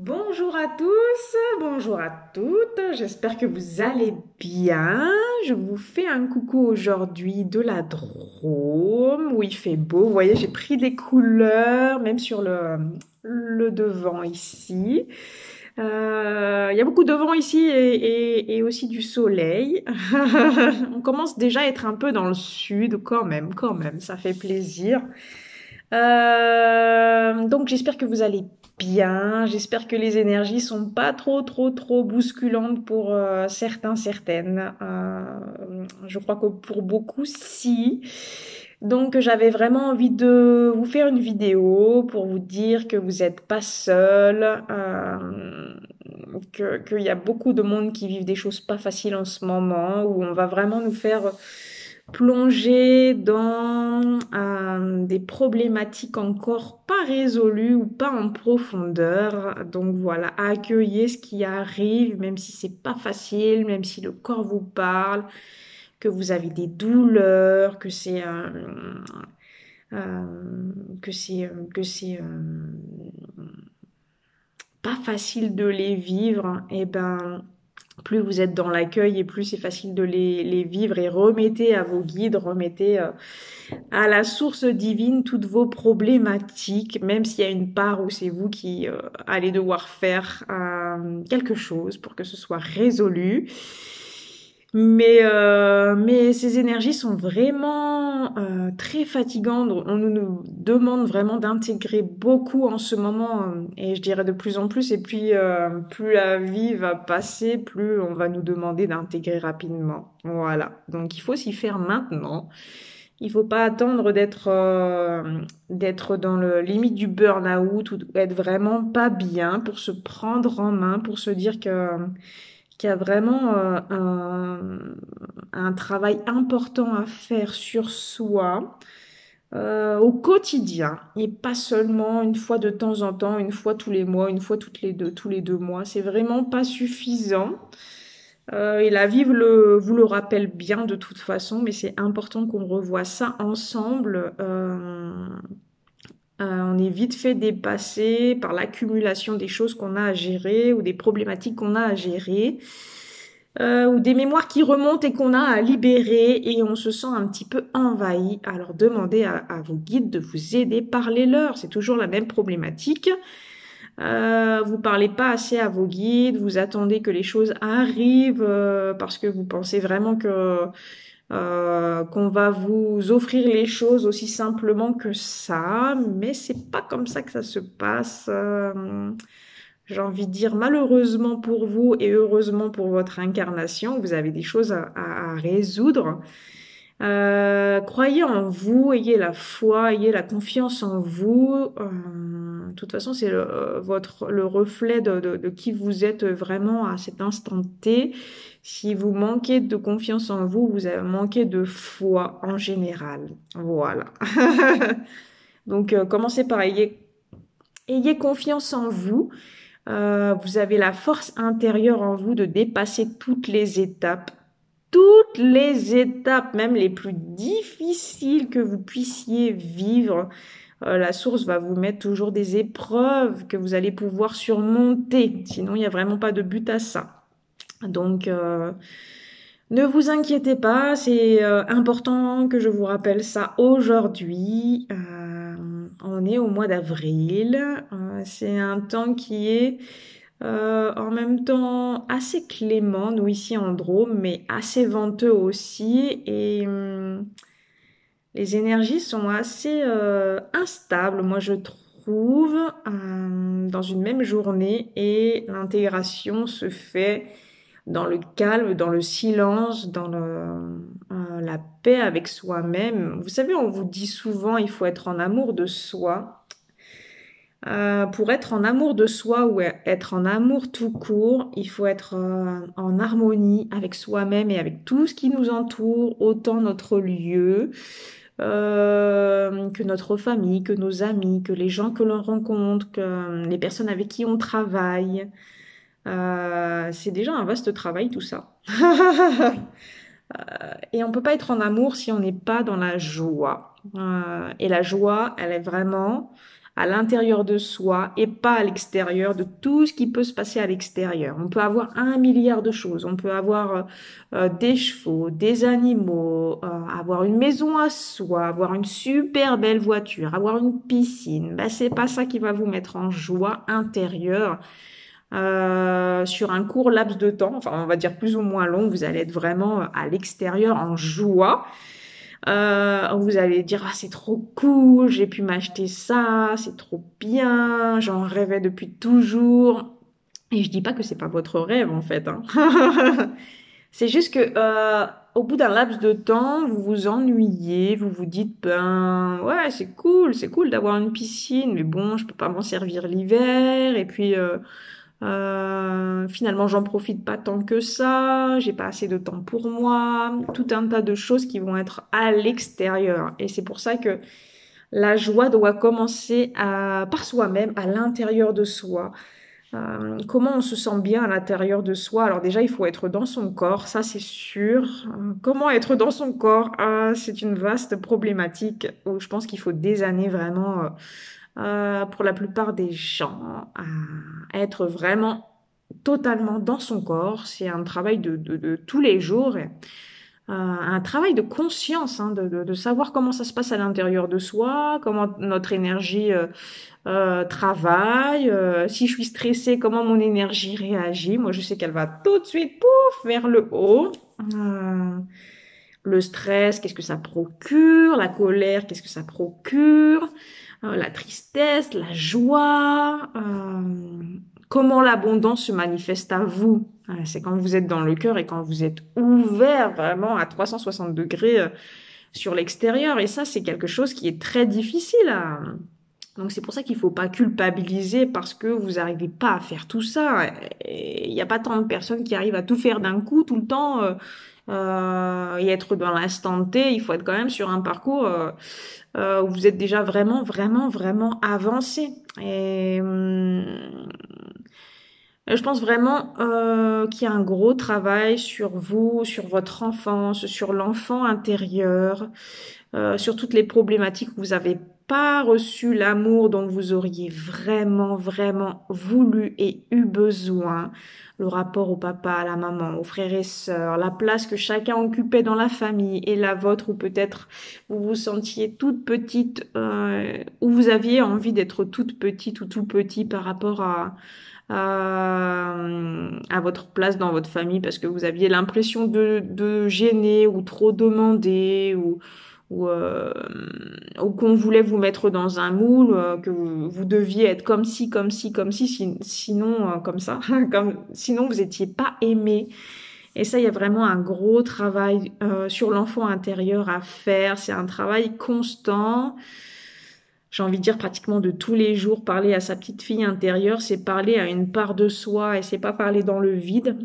Bonjour à tous, bonjour à toutes, j'espère que vous allez bien. Je vous fais un coucou aujourd'hui de la Drôme où il fait beau. Vous voyez, j'ai pris des couleurs, même sur le devant ici. Il y a beaucoup de vent ici et aussi du soleil. On commence déjà à être un peu dans le sud quand même, ça fait plaisir. Donc j'espère que vous allez bien, j'espère que les énergies sont pas trop bousculantes pour certains, certaines. Je crois que pour beaucoup, si. Donc j'avais vraiment envie de vous faire une vidéo pour vous dire que vous n'êtes pas seul, qu'il y a beaucoup de monde qui vivent des choses pas faciles en ce moment, où on va vraiment nous faire plonger dans des problématiques encore pas résolues ou pas en profondeur. Donc voilà, accueillez ce qui arrive, même si c'est pas facile, même si le corps vous parle, que vous avez des douleurs, que c'est pas facile de les vivre. Et ben plus vous êtes dans l'accueil et plus c'est facile de les vivre, et remettez à vos guides, remettez à la source divine toutes vos problématiques, même s'il y a une part où c'est vous qui allez devoir faire quelque chose pour que ce soit résolu. Mais ces énergies sont vraiment très fatigantes. On nous demande vraiment d'intégrer beaucoup en ce moment, et je dirais de plus en plus. Et puis, plus la vie va passer, plus on va nous demander d'intégrer rapidement. Voilà. Donc, il faut s'y faire maintenant. Il faut pas attendre d'être dans le limite du burn-out ou être vraiment pas bien pour se prendre en main, pour se dire qu'il y a vraiment un travail important à faire sur soi au quotidien, et pas seulement une fois de temps en temps, une fois tous les mois, une fois tous les 2 mois. C'est vraiment pas suffisant. Et la vie vous le rappelle bien de toute façon, mais c'est important qu'on revoie ça ensemble. On est vite fait dépasser par l'accumulation des choses qu'on a à gérer ou des problématiques qu'on a à gérer, ou des mémoires qui remontent et qu'on a à libérer, et on se sent un petit peu envahi. Alors demandez à vos guides de vous aider, parlez-leur, c'est toujours la même problématique. Vous parlez pas assez à vos guides, vous attendez que les choses arrivent parce que vous pensez vraiment que qu'on va vous offrir les choses aussi simplement que ça, mais c'est pas comme ça que ça se passe. J'ai envie de dire, malheureusement pour vous et heureusement pour votre incarnation, vous avez des choses à résoudre. Croyez en vous, ayez la foi, ayez la confiance en vous. De toute façon, c'est le reflet de qui vous êtes vraiment à cet instant T. Si vous manquez de confiance en vous, vous avez manqué de foi en général. Voilà. Donc, commencez par ayez confiance en vous. Vous avez la force intérieure en vous de dépasser toutes les étapes, même les plus difficiles que vous puissiez vivre. La source va vous mettre toujours des épreuves que vous allez pouvoir surmonter. Sinon, il n'y a vraiment pas de but à ça. Donc, ne vous inquiétez pas, c'est important que je vous rappelle ça aujourd'hui. On est au mois d'avril. C'est un temps qui est en même temps assez clément, nous ici en Drôme, mais assez venteux aussi. Et les énergies sont assez instables, moi je trouve, dans une même journée. Et l'intégration se fait dans le calme, dans le silence, dans la paix avec soi-même. Vous savez, on vous dit souvent, il faut être en amour de soi. Pour être en amour de soi ou être en amour tout court, il faut être en harmonie avec soi-même et avec tout ce qui nous entoure, autant notre lieu, que notre famille, que nos amis, que les gens que l'on rencontre, que les personnes avec qui on travaille. C'est déjà un vaste travail tout ça. Et on peut pas être en amour si on n'est pas dans la joie. Et la joie, elle est vraiment à l'intérieur de soi et pas à l'extérieur, de tout ce qui peut se passer à l'extérieur. On peut avoir 1 milliard de choses. On peut avoir des chevaux, des animaux, avoir une maison à soi, avoir une super belle voiture, avoir une piscine. Ben, c'est pas ça qui va vous mettre en joie intérieure sur un court laps de temps. Enfin, on va dire plus ou moins long. Vous allez être vraiment à l'extérieur en joie. Vous allez dire ah c'est trop cool, j'ai pu m'acheter ça, c'est trop bien, j'en rêvais depuis toujours. Et je dis pas que c'est pas votre rêve en fait, hein. C'est juste que au bout d'un laps de temps, vous vous ennuyez, vous vous dites ben ouais c'est cool d'avoir une piscine, mais bon je peux pas m'en servir l'hiver et puis finalement, j'en profite pas tant que ça, j'ai pas assez de temps pour moi, tout un tas de choses qui vont être à l'extérieur. Et c'est pour ça que la joie doit commencer par soi-même, à l'intérieur de soi. Comment on se sent bien à l'intérieur de soi? Alors déjà, il faut être dans son corps, ça c'est sûr. Comment être dans son corps? C'est une vaste problématique où je pense qu'il faut des années vraiment pour la plupart des gens à être vraiment totalement dans son corps. C'est un travail de tous les jours, un travail de conscience, hein, de savoir comment ça se passe à l'intérieur de soi, comment notre énergie travaille. Si je suis stressée, comment mon énergie réagit. Moi, je sais qu'elle va tout de suite, pouf, vers le haut. Le stress, qu'est-ce que ça procure? La colère, qu'est-ce que ça procure? La tristesse, la joie, comment l'abondance se manifeste à vous. C'est quand vous êtes dans le cœur et quand vous êtes ouvert vraiment à 360 degrés sur l'extérieur. Et ça, c'est quelque chose qui est très difficile à... Donc c'est pour ça qu'il faut pas culpabiliser parce que vous n'arrivez pas à faire tout ça. Il n'y a pas tant de personnes qui arrivent à tout faire d'un coup tout le temps et être dans l'instant T. Il faut être quand même sur un parcours où vous êtes déjà vraiment, vraiment, vraiment avancé. Et je pense vraiment qu'il y a un gros travail sur vous, sur votre enfance, sur l'enfant intérieur, sur toutes les problématiques où vous n'avez pas reçu l'amour dont vous auriez vraiment, vraiment voulu et eu besoin, le rapport au papa, à la maman, aux frères et sœurs, la place que chacun occupait dans la famille et la vôtre, ou peut-être vous vous sentiez toute petite, ou vous aviez envie d'être toute petite ou tout petit par rapport à votre place dans votre famille parce que vous aviez l'impression de gêner ou trop demander ou qu'on voulait vous mettre dans un moule, que vous deviez être comme ci, comme ci, comme ci, sinon comme ça, sinon vous étiez pas aimé. Et ça, il y a vraiment un gros travail sur l'enfant intérieur à faire. C'est un travail constant. J'ai envie de dire pratiquement de tous les jours, parler à sa petite fille intérieure, c'est parler à une part de soi et c'est pas parler dans le vide.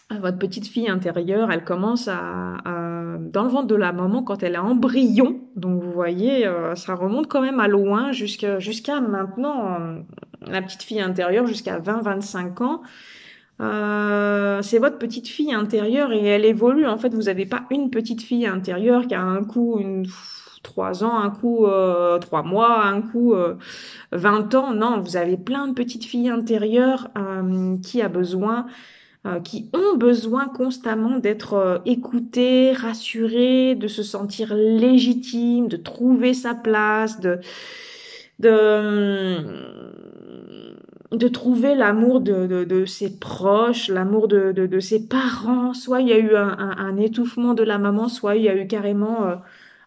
Votre petite fille intérieure, elle commence dans le ventre de la maman quand elle est embryon. Donc vous voyez, ça remonte quand même à loin jusqu'à maintenant, la petite fille intérieure jusqu'à 20-25 ans. C'est votre petite fille intérieure et elle évolue. En fait, vous n'avez pas une petite fille intérieure qui a un coup 3 ans, un coup 3 mois, un coup 20 ans. Non, vous avez plein de petites filles intérieures qui ont besoin constamment d'être écoutées, rassurées, de se sentir légitimes, de trouver sa place, de trouver l'amour de ses proches, l'amour de ses parents. Soit il y a eu un étouffement de la maman, soit il y a eu carrément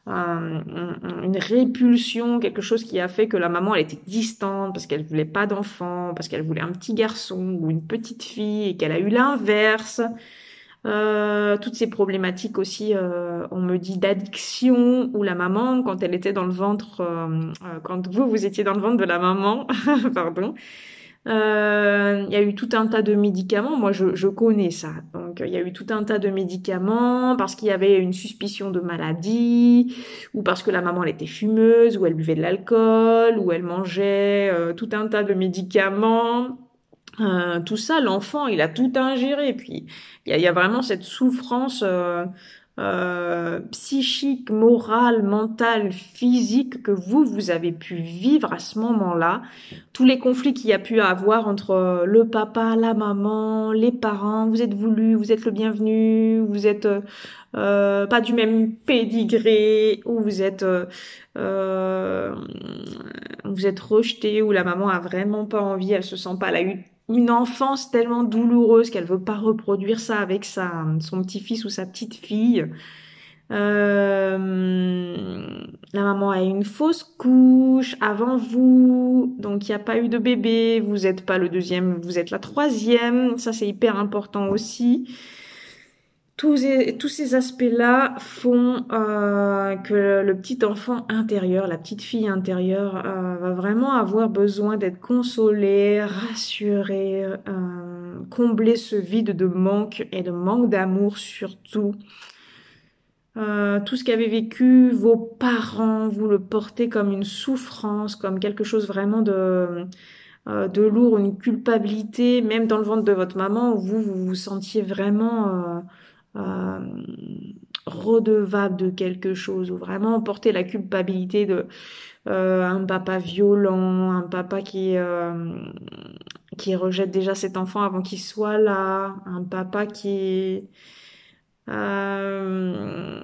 une répulsion, quelque chose qui a fait que la maman elle était distante parce qu'elle voulait pas d'enfant, parce qu'elle voulait un petit garçon ou une petite fille et qu'elle a eu l'inverse. Toutes ces problématiques aussi, on me dit d'addiction, où la maman, quand elle était dans le ventre, quand vous étiez dans le ventre de la maman, pardon, il y a eu tout un tas de médicaments. Moi, je connais ça. Donc, il y a eu tout un tas de médicaments parce qu'il y avait une suspicion de maladie, ou parce que la maman, elle était fumeuse, ou elle buvait de l'alcool, ou elle mangeait tout un tas de médicaments. Tout ça, l'enfant, il a tout ingéré. Puis, il y a vraiment cette souffrance psychique, morale, mentale, physique que vous avez pu vivre à ce moment-là, tous les conflits qu'il y a pu avoir entre le papa, la maman, les parents, vous êtes voulu, vous êtes le bienvenu, vous êtes pas du même pédigré, ou euh, vous êtes rejeté, ou la maman a vraiment pas envie, elle se sent pas, elle a eu une enfance tellement douloureuse qu'elle veut pas reproduire ça avec son petit-fils ou sa petite-fille. La maman a eu une fausse couche avant vous, donc il n'y a pas eu de bébé, vous n'êtes pas le deuxième, vous êtes la troisième, ça c'est hyper important aussi. Tous ces aspects-là font que le petit enfant intérieur, la petite fille intérieure, va vraiment avoir besoin d'être consolée, rassurée, combler ce vide de manque et de manque d'amour surtout. Tout ce qu'avaient vécu vos parents, vous le portez comme une souffrance, comme quelque chose vraiment de lourd, une culpabilité, même dans le ventre de votre maman, où vous vous sentiez vraiment redevable de quelque chose, ou vraiment porter la culpabilité de un papa violent, un papa qui rejette déjà cet enfant avant qu'il soit là, un papa euh,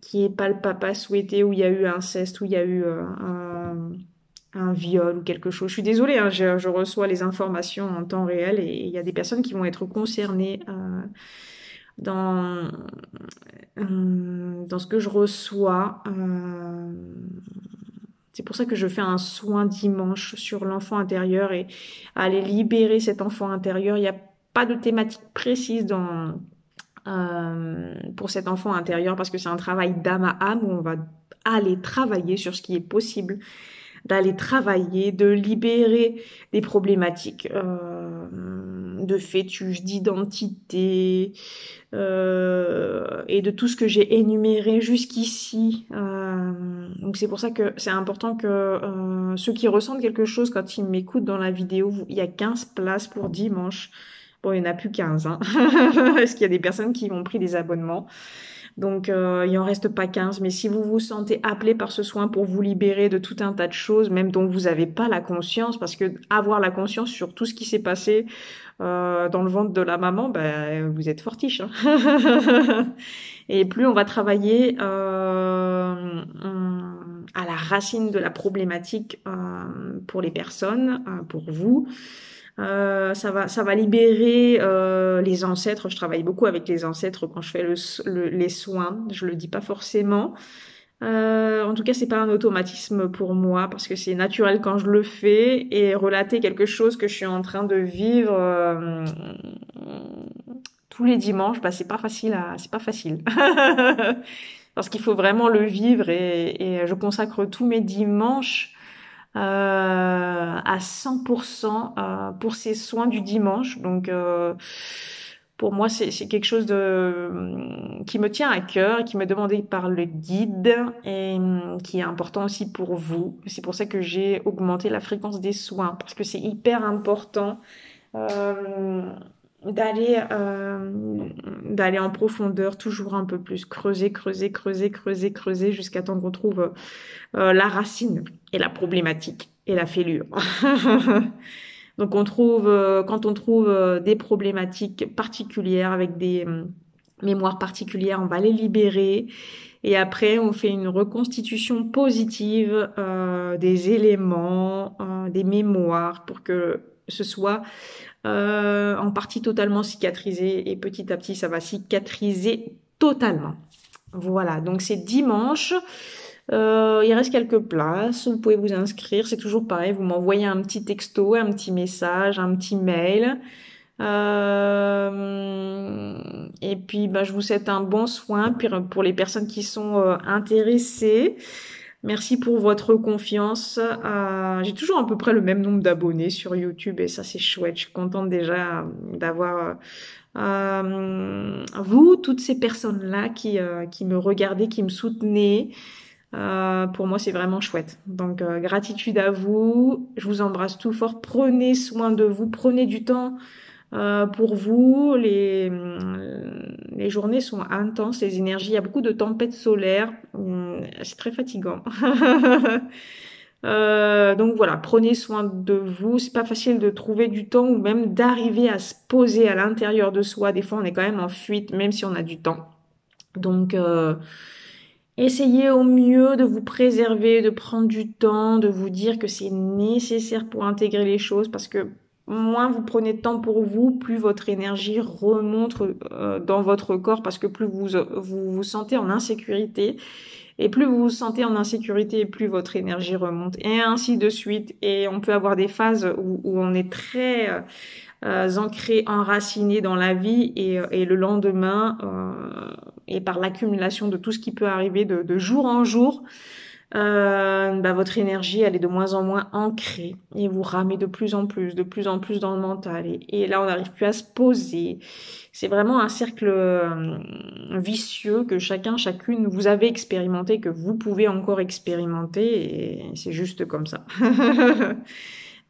qui est pas le papa souhaité, où il y a eu inceste, où il y a eu un viol ou quelque chose. Je suis désolée, hein, je reçois les informations en temps réel et il y a des personnes qui vont être concernées dans, dans ce que je reçois. C'est pour ça que je fais un soin dimanche sur l'enfant intérieur et aller libérer cet enfant intérieur. Il n'y a pas de thématique précise pour cet enfant intérieur parce que c'est un travail d'âme à âme où on va aller travailler sur ce qui est possible, d'aller travailler, de libérer des problématiques de fœtus, d'identité et de tout ce que j'ai énuméré jusqu'ici. Donc c'est pour ça que c'est important que ceux qui ressentent quelque chose quand ils m'écoutent dans la vidéo, il y a 15 places pour dimanche. Bon, il n'y en a plus 15, hein. Parce qu'il y a des personnes qui ont pris des abonnements. Donc, il en reste pas 15. Mais si vous vous sentez appelé par ce soin pour vous libérer de tout un tas de choses, même dont vous n'avez pas la conscience, parce que avoir la conscience sur tout ce qui s'est passé dans le ventre de la maman, ben, vous êtes fortiche, hein. Et plus on va travailler à la racine de la problématique pour les personnes, pour vous, ça va libérer les ancêtres. Je travaille beaucoup avec les ancêtres quand je fais les soins. Je le dis pas forcément. En tout cas, c'est pas un automatisme pour moi parce que c'est naturel quand je le fais et relater quelque chose que je suis en train de vivre tous les dimanches, bah c'est pas facile. Parce qu'il faut vraiment le vivre et je consacre tous mes dimanches à 100% pour ces soins du dimanche. Donc, pour moi, c'est quelque chose qui me tient à cœur, qui m'est demandé par le guide et qui est important aussi pour vous. C'est pour ça que j'ai augmenté la fréquence des soins parce que c'est hyper important d'aller d'aller en profondeur, toujours un peu plus, creuser jusqu'à temps qu'on trouve la racine et la problématique et la fêlure. Donc quand on trouve des problématiques particulières avec des mémoires particulières, on va les libérer et après on fait une reconstitution positive des éléments, des mémoires pour que ce soit en partie totalement cicatrisé et petit à petit ça va cicatriser totalement. Voilà, donc c'est dimanche. Il reste quelques places, vous pouvez vous inscrire, c'est toujours pareil, vous m'envoyez un petit texto, un petit message, un petit mail. Et puis bah, je vous souhaite un bon soin pour les personnes qui sont intéressées. Merci pour votre confiance. J'ai toujours à peu près le même nombre d'abonnés sur YouTube et ça c'est chouette. Je suis contente déjà d'avoir vous, toutes ces personnes-là qui me regardaient, qui me soutenaient. Pour moi, c'est vraiment chouette. Donc, gratitude à vous. Je vous embrasse tout fort. Prenez soin de vous. Prenez du temps pour vous. les journées sont intenses, les énergies, il y a beaucoup de tempêtes solaires. C'est très fatigant. Donc voilà, prenez soin de vous. C'est pas facile de trouver du temps ou même d'arriver à se poser à l'intérieur de soi. Des fois, on est quand même en fuite, même si on a du temps. Donc, essayez au mieux de vous préserver, de prendre du temps, de vous dire que c'est nécessaire pour intégrer les choses parce que moins vous prenez de temps pour vous, plus votre énergie remonte dans votre corps parce que plus vous vous sentez en insécurité. Et plus vous vous sentez en insécurité, plus votre énergie remonte. Et ainsi de suite. Et on peut avoir des phases où on est très ancré, enraciné dans la vie. Et le lendemain, et par l'accumulation de tout ce qui peut arriver de jour en jour, votre énergie, elle est de moins en moins ancrée. Et vous ramez de plus en plus dans le mental. Et là, on n'arrive plus à se poser. C'est vraiment un cercle vicieux que chacune, vous avez expérimenté, que vous pouvez encore expérimenter. Et c'est juste comme ça.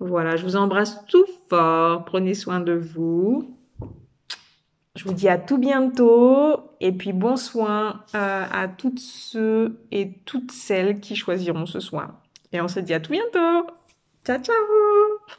Voilà, je vous embrasse tout fort. Prenez soin de vous. Je vous dis à tout bientôt et puis bon soin à toutes ceux et toutes celles qui choisiront ce soin. Et on se dit à tout bientôt. Ciao, ciao!